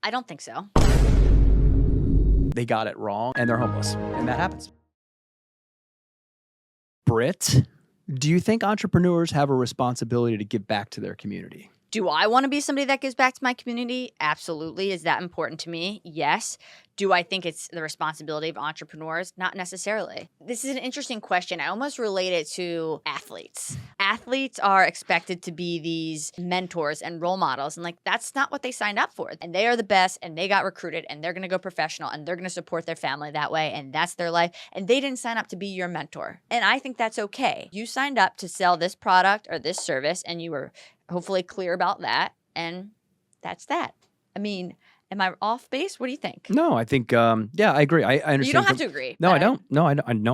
I don't think so. They got it wrong and they're homeless, and that happens. Britt, do you think entrepreneurs have a responsibility to give back to their community? Do I want to be somebody that gives back to my community? Absolutely. Is that important to me? Yes. Do I think it's the responsibility of entrepreneurs? Not necessarily. This is an interesting question. I almost relate it to athletes. Athletes are expected to be these mentors and role models, and like that's not what they signed up for. And they are the best, and they got recruited, and they're going to go professional, and they're going to support their family that way, and that's their life. And they didn't sign up to be your mentor. And I think that's okay. You signed up to sell this product or this service, and you were hopefully clear about that, and that's that. I mean, am I off base? What do you think? No, I think, yeah, I agree. I understand. You don't have to agree. No, I don't. No,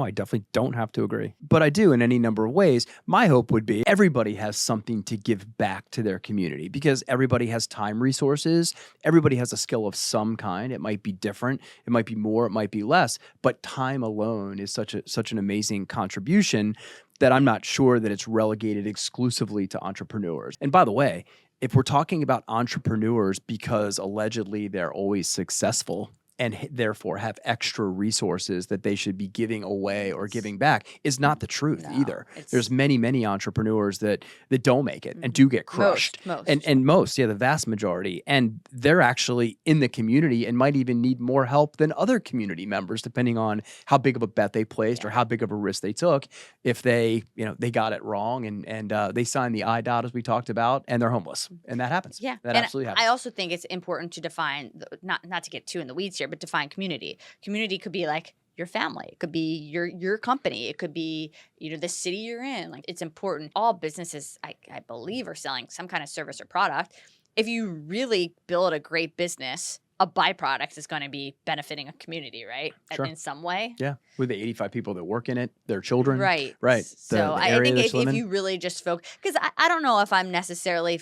I definitely don't have to agree. But I do in any number of ways. My hope would be everybody has something to give back to their community because everybody has time resources. Everybody has a skill of some kind. It might be different. It might be more. It might be less. But time alone is such an amazing contribution that I'm not sure that it's relegated exclusively to entrepreneurs. And by the way, if we're talking about entrepreneurs because allegedly they're always successful and therefore have extra resources that they should be giving away or giving back is not the truth either. There's many entrepreneurs that don't make it and do get crushed. Most, the vast majority. And they're actually in the community and might even need more help than other community members, depending on how big of a bet they placed or how big of a risk they took. If they got it wrong and they signed the IDOT as we talked about and they're homeless. And that happens. Yeah. That absolutely happens. I also think it's important to define, not to get too in the weeds here, but define community. Community could be like your family. It could be your company. It could be, the city you're in. Like it's important. All businesses, I believe, are selling some kind of service or product. If you really build a great business, a byproduct is going to be benefiting a community, right? Sure. In some way. Yeah. With the 85 people that work in it, their children. Right. Right. So I think if you really just focus, because I don't know if I'm necessarily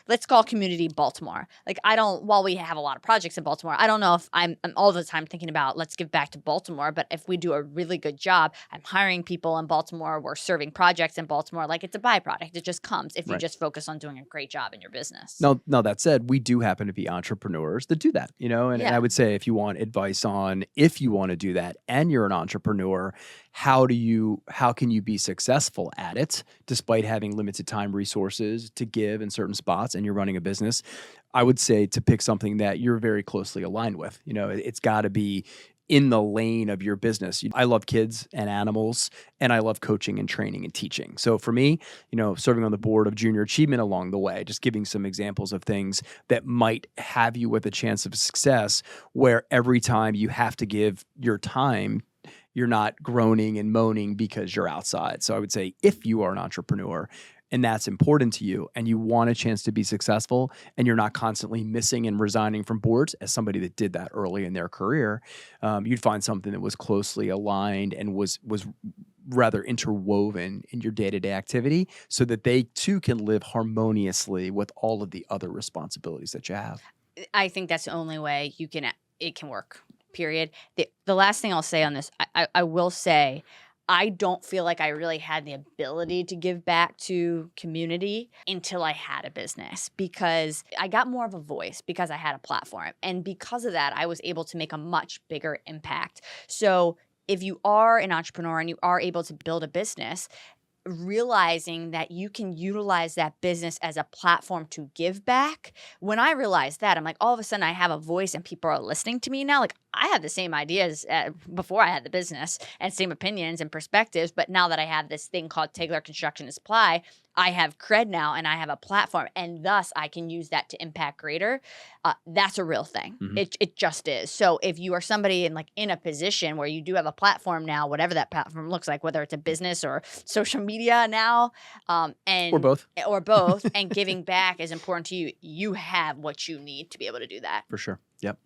let's call community Baltimore. Like while we have a lot of projects in Baltimore, I don't know if I'm all the time thinking about let's give back to Baltimore. But if we do a really good job, I'm hiring people in Baltimore, we're serving projects in Baltimore, like it's a byproduct. It just comes if you just focus on doing a great job in your business. No, that said, we do happen to be entrepreneurs that do that, and I would say if you want advice on if you want to do that and you're an entrepreneur, how can you be successful at it despite having limited time resources to give in certain spots and you're running a business? I would say to pick something that you're very closely aligned with. It's got to be in the lane of your business. I love kids and animals, and I love coaching and training and teaching. So for me, serving on the board of Junior Achievement along the way, just giving some examples of things that might have you with a chance of success, where every time you have to give your time, you're not groaning and moaning because you're outside. So I would say if you are an entrepreneur, and that's important to you, and you want a chance to be successful, and you're not constantly missing and resigning from boards, as somebody that did that early in their career, you'd find something that was closely aligned and was rather interwoven in your day-to-day activity so that they too can live harmoniously with all of the other responsibilities that you have. I think that's the only way it can work, period. The last thing I'll say on this, I will say, I don't feel like I really had the ability to give back to community until I had a business, because I got more of a voice because I had a platform. And because of that, I was able to make a much bigger impact. So if you are an entrepreneur and you are able to build a business, realizing that you can utilize that business as a platform to give back. When I realized that, I'm like, all of a sudden I have a voice and people are listening to me now. Like I had the same ideas before I had the business and same opinions and perspectives. But now that I have this thing called Taylor Construction and Supply, I have cred now and I have a platform, and thus I can use that to impact greater. That's a real thing. Mm-hmm. It just is. So if you are somebody in a position where you do have a platform now, whatever that platform looks like, whether it's a business or social media now, or both, and giving back is important to you, you have what you need to be able to do that. For sure. Yep.